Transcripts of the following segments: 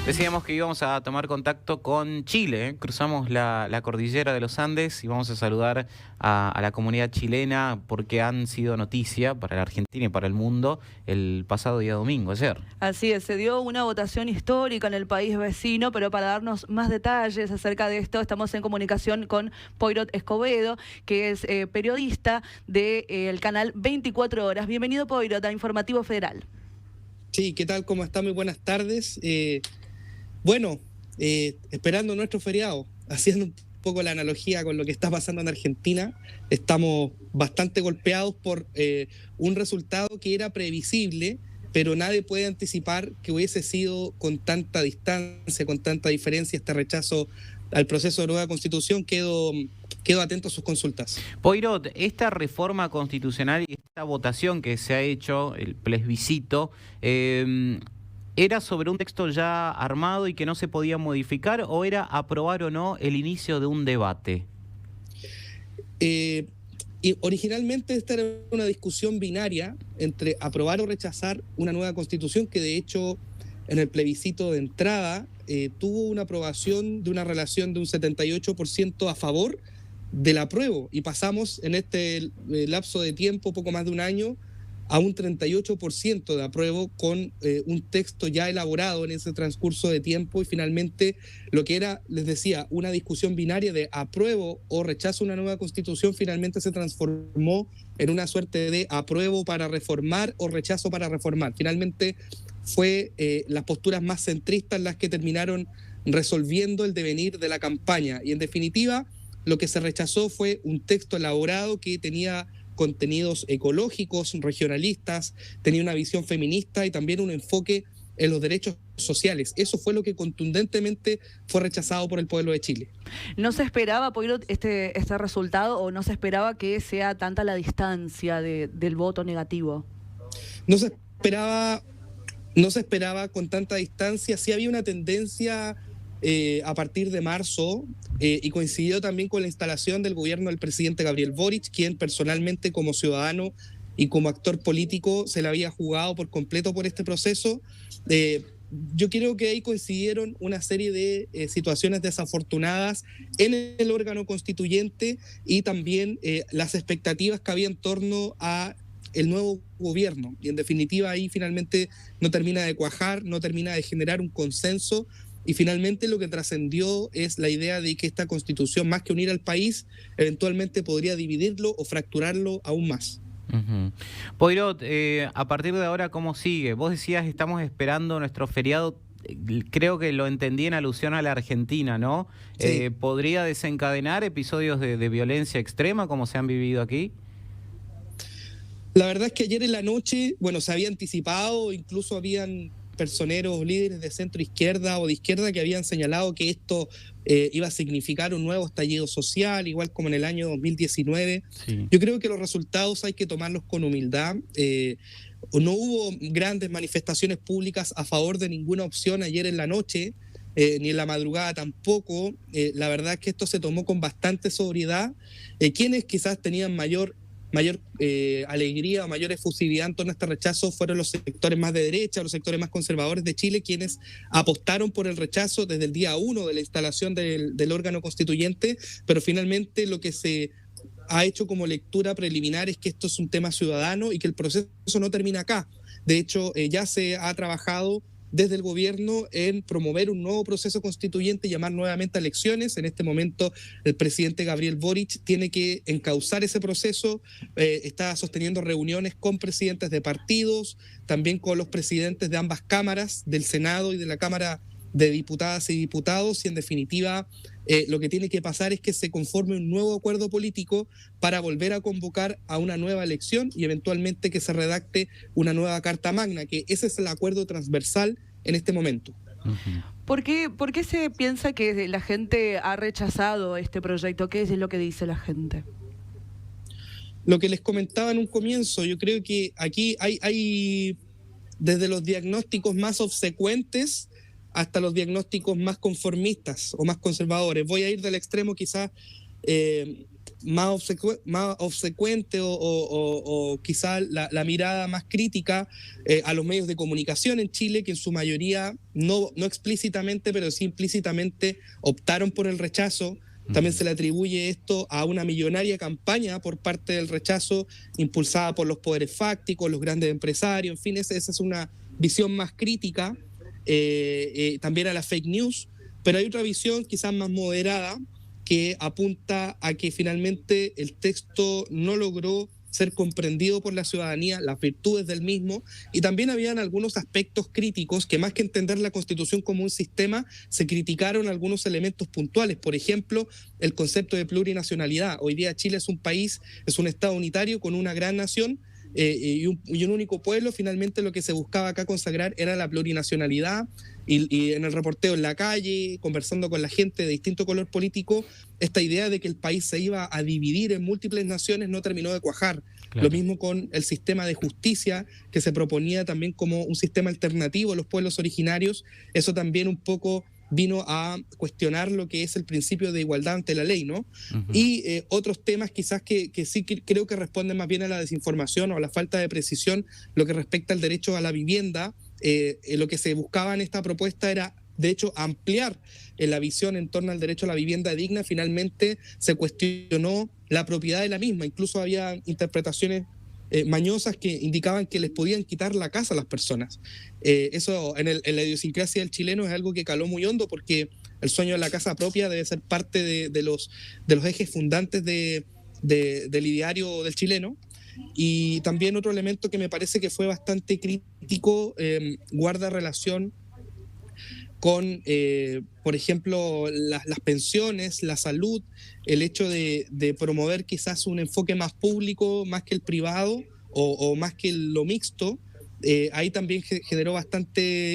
Decíamos que íbamos a tomar contacto con Chile, ¿eh? Cruzamos la cordillera de los Andes y vamos a saludar a la comunidad chilena porque han sido noticia para la Argentina y para el mundo el pasado día domingo, ayer. Así es, se dio una votación histórica en el país vecino, pero para darnos más detalles acerca de esto, estamos en comunicación con Poirot Escobedo, que es periodista del canal 24 Horas. Bienvenido, Poirot, a Informativo Federal. Sí, ¿qué tal? ¿Cómo está? Muy buenas tardes. Esperando nuestro feriado, haciendo un poco la analogía con lo que está pasando en Argentina, estamos bastante golpeados por un resultado que era previsible, pero nadie puede anticipar que hubiese sido con tanta distancia, con tanta diferencia este rechazo al proceso de nueva constitución. Quedo atento a sus consultas. Poirot, esta reforma constitucional y esta votación que se ha hecho, el plebiscito, ¿era sobre un texto ya armado y que no se podía modificar o era aprobar o no el inicio de un debate? Y originalmente esta era una discusión binaria entre aprobar o rechazar una nueva constitución que de hecho en el plebiscito de entrada tuvo una aprobación de una relación de un 78% a favor del apruebo, y pasamos en este lapso de tiempo, poco más de un año, a un 38% de apruebo con un texto ya elaborado en ese transcurso de tiempo, y finalmente lo que era, les decía, una discusión binaria de apruebo o rechazo a una nueva constitución, finalmente se transformó en una suerte de apruebo para reformar o rechazo para reformar. Finalmente fue las posturas más centristas las que terminaron resolviendo el devenir de la campaña, y en definitiva lo que se rechazó fue un texto elaborado que tenía contenidos ecológicos, regionalistas, tenía una visión feminista y también un enfoque en los derechos sociales. Eso fue lo que contundentemente fue rechazado por el pueblo de Chile. ¿No se esperaba, Poirot, este resultado, o no se esperaba que sea tanta la distancia del voto negativo? No se esperaba con tanta distancia. Sí había una tendencia a partir de marzo, y coincidió también con la instalación del gobierno del presidente Gabriel Boric, quien personalmente como ciudadano y como actor político se la había jugado por completo por este proceso. Yo creo que ahí coincidieron una serie de situaciones desafortunadas en el órgano constituyente y también las expectativas que había en torno a el nuevo gobierno, y en definitiva ahí finalmente no termina de cuajar, no termina de generar un consenso. Y finalmente lo que trascendió es la idea de que esta constitución, más que unir al país, eventualmente podría dividirlo o fracturarlo aún más. Poirot, a partir de ahora, ¿cómo sigue? Vos decías, estamos esperando nuestro feriado, creo que lo entendí en alusión a la Argentina, ¿no? Sí. ¿Podría desencadenar episodios de violencia extrema como se han vivido aquí? La verdad es que ayer en la noche, se había anticipado, incluso habían personeros, líderes de centro izquierda o de izquierda que habían señalado que esto iba a significar un nuevo estallido social, igual como en el año 2019. Sí. Yo creo que los resultados hay que tomarlos con humildad. No hubo grandes manifestaciones públicas a favor de ninguna opción ayer en la noche, ni en la madrugada tampoco. La verdad es que esto se tomó con bastante sobriedad. Quienes quizás tenían mayor alegría o mayor efusividad en torno a este rechazo fueron los sectores más de derecha, los sectores más conservadores de Chile, quienes apostaron por el rechazo desde el día 1 de la instalación del órgano constituyente, pero finalmente lo que se ha hecho como lectura preliminar es que esto es un tema ciudadano y que el proceso no termina acá. De hecho, ya se ha trabajado desde el gobierno en promover un nuevo proceso constituyente y llamar nuevamente a elecciones. En este momento el presidente Gabriel Boric tiene que encauzar ese proceso, está sosteniendo reuniones con presidentes de partidos, también con los presidentes de ambas cámaras, del Senado y de la Cámara de Diputadas y Diputados, y en definitiva lo que tiene que pasar es que se conforme un nuevo acuerdo político para volver a convocar a una nueva elección y eventualmente que se redacte una nueva Carta Magna, que ese es el acuerdo transversal en este momento. ¿Por qué se piensa que la gente ha rechazado este proyecto? ¿Qué es lo que dice la gente? Lo que les comentaba en un comienzo, yo creo que aquí hay desde los diagnósticos más obsecuentes hasta los diagnósticos más conformistas o más conservadores. Voy a ir del extremo quizás más obsecuente o quizá la mirada más crítica a los medios de comunicación en Chile, que en su mayoría, no explícitamente, pero sí implícitamente optaron por el rechazo. También se le atribuye esto a una millonaria campaña por parte del rechazo impulsada por los poderes fácticos, los grandes empresarios, en fin, esa es una visión más crítica, también a la fake news, pero hay otra visión quizás más moderada que apunta a que finalmente el texto no logró ser comprendido por la ciudadanía, las virtudes del mismo, y también habían algunos aspectos críticos que más que entender la Constitución como un sistema, se criticaron algunos elementos puntuales. Por ejemplo, el concepto de plurinacionalidad. Hoy día Chile es un país, es un Estado unitario con una gran nación, y un único pueblo. Finalmente lo que se buscaba acá consagrar era la plurinacionalidad, y en el reporteo en la calle, conversando con la gente de distinto color político, esta idea de que el país se iba a dividir en múltiples naciones no terminó de cuajar. Claro. Lo mismo con el sistema de justicia, que se proponía también como un sistema alternativo a los pueblos originarios. Eso también un poco vino a cuestionar lo que es el principio de igualdad ante la ley, ¿no? Y otros temas quizás que sí creo que responden más bien a la desinformación o a la falta de precisión, lo que respecta al derecho a la vivienda. Lo que se buscaba en esta propuesta era, de hecho, ampliar la visión en torno al derecho a la vivienda digna. Finalmente se cuestionó la propiedad de la misma, incluso había interpretaciones mañosas que indicaban que les podían quitar la casa a las personas. Eso en la idiosincrasia del chileno es algo que caló muy hondo, porque el sueño de la casa propia debe ser parte de los ejes fundantes del ideario del chileno. Y también otro elemento que me parece que fue bastante crítico, guarda relación con, por ejemplo, las pensiones, la salud, el hecho de promover quizás un enfoque más público, más que el privado, o más que lo mixto. Ahí también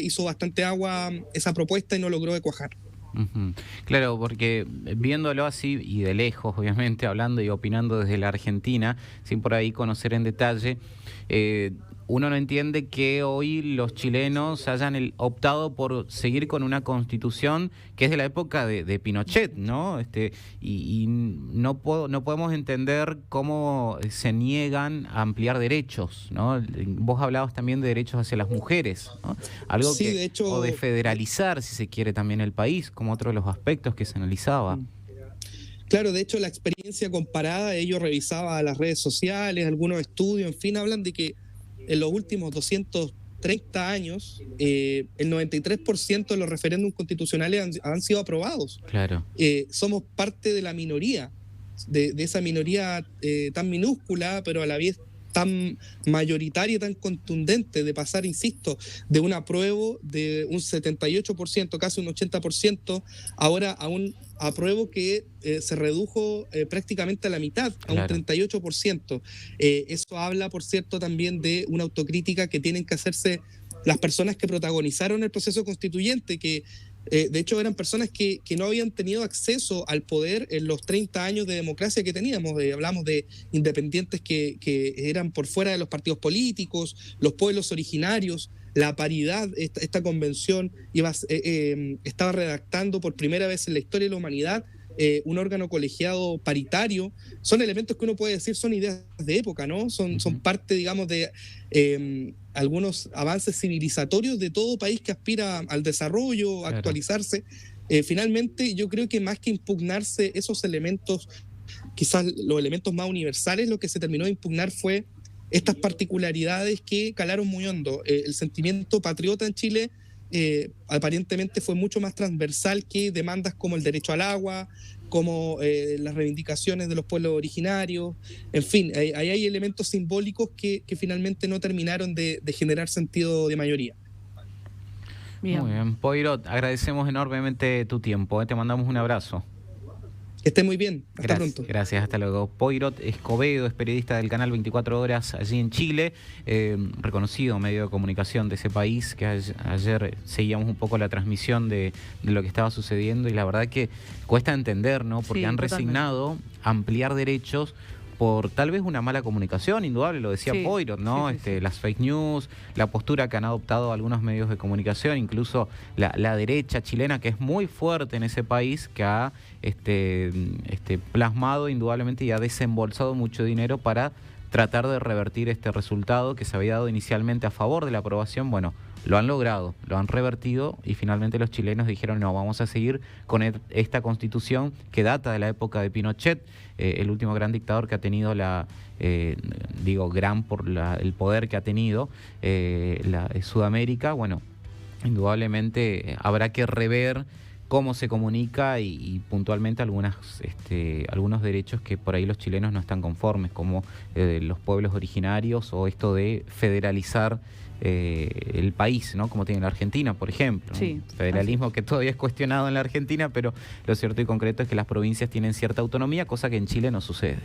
hizo bastante agua esa propuesta y no logró de cuajar. Claro, porque viéndolo así y de lejos, obviamente, hablando y opinando desde la Argentina, sin por ahí conocer en detalle, uno no entiende que hoy los chilenos hayan optado por seguir con una constitución que es de la época de Pinochet, ¿no? Y no podemos entender cómo se niegan a ampliar derechos, ¿no? Vos hablabas también de derechos hacia las mujeres, ¿no? Algo sí, que, de hecho, o de federalizar, si se quiere, también el país, como otro de los aspectos que se analizaba. Claro, de hecho, la experiencia comparada, ellos revisaban las redes sociales, algunos estudios, en fin, hablan de que en los últimos 230 años, el 93% de los referéndums constitucionales han sido aprobados. Claro. Somos parte de la minoría, de esa minoría tan minúscula, pero a la vez tan mayoritaria y tan contundente, de pasar, insisto, de un apruebo de un 78%, casi un 80%, ahora a un apruebo que se redujo prácticamente a la mitad, a un 38%. Eso habla, por cierto, también de una autocrítica que tienen que hacerse las personas que protagonizaron el proceso constituyente, que de hecho eran personas que no habían tenido acceso al poder en los 30 años de democracia que teníamos. Hablamos de independientes que eran por fuera de los partidos políticos, los pueblos originarios, la paridad. Esta convención estaba redactando por primera vez en la historia de la humanidad un órgano colegiado paritario. Son elementos que uno puede decir son ideas de época, ¿no? Son parte, digamos, de algunos avances civilizatorios de todo país que aspira al desarrollo, a actualizarse. Finalmente, yo creo que más que impugnarse esos elementos, quizás los elementos más universales, lo que se terminó de impugnar fue estas particularidades que calaron muy hondo. El sentimiento patriota en Chile aparentemente fue mucho más transversal que demandas como el derecho al agua, como las reivindicaciones de los pueblos originarios. En fin, ahí hay elementos simbólicos que finalmente no terminaron de generar sentido de mayoría. Bien. Muy bien, Poirot, agradecemos enormemente tu tiempo, te mandamos un abrazo. Que esté muy bien. Hasta pronto. Gracias, hasta luego. Poirot Escobedo es periodista del canal 24 Horas allí en Chile, reconocido medio de comunicación de ese país, que ayer seguíamos un poco la transmisión de lo que estaba sucediendo, y la verdad que cuesta entender, ¿no? Porque han resignado ampliar derechos por tal vez una mala comunicación, indudable, lo decía Sí, Poirot, ¿no? sí, sí, sí. Las fake news, la postura que han adoptado algunos medios de comunicación, incluso la derecha chilena, que es muy fuerte en ese país, que ha plasmado indudablemente y ha desembolsado mucho dinero para tratar de revertir este resultado que se había dado inicialmente a favor de la aprobación. Bueno, lo han logrado, lo han revertido y finalmente los chilenos dijeron no, vamos a seguir con esta constitución que data de la época de Pinochet, el último gran dictador que ha tenido gran por el poder que ha tenido Sudamérica. Bueno, indudablemente habrá que rever cómo se comunica y puntualmente algunos derechos que por ahí los chilenos no están conformes, como los pueblos originarios o esto de federalizar el país, ¿no? Como tiene la Argentina, por ejemplo. Sí, ¿no? Federalismo que todavía es cuestionado en la Argentina, pero lo cierto y concreto es que las provincias tienen cierta autonomía, cosa que en Chile no sucede.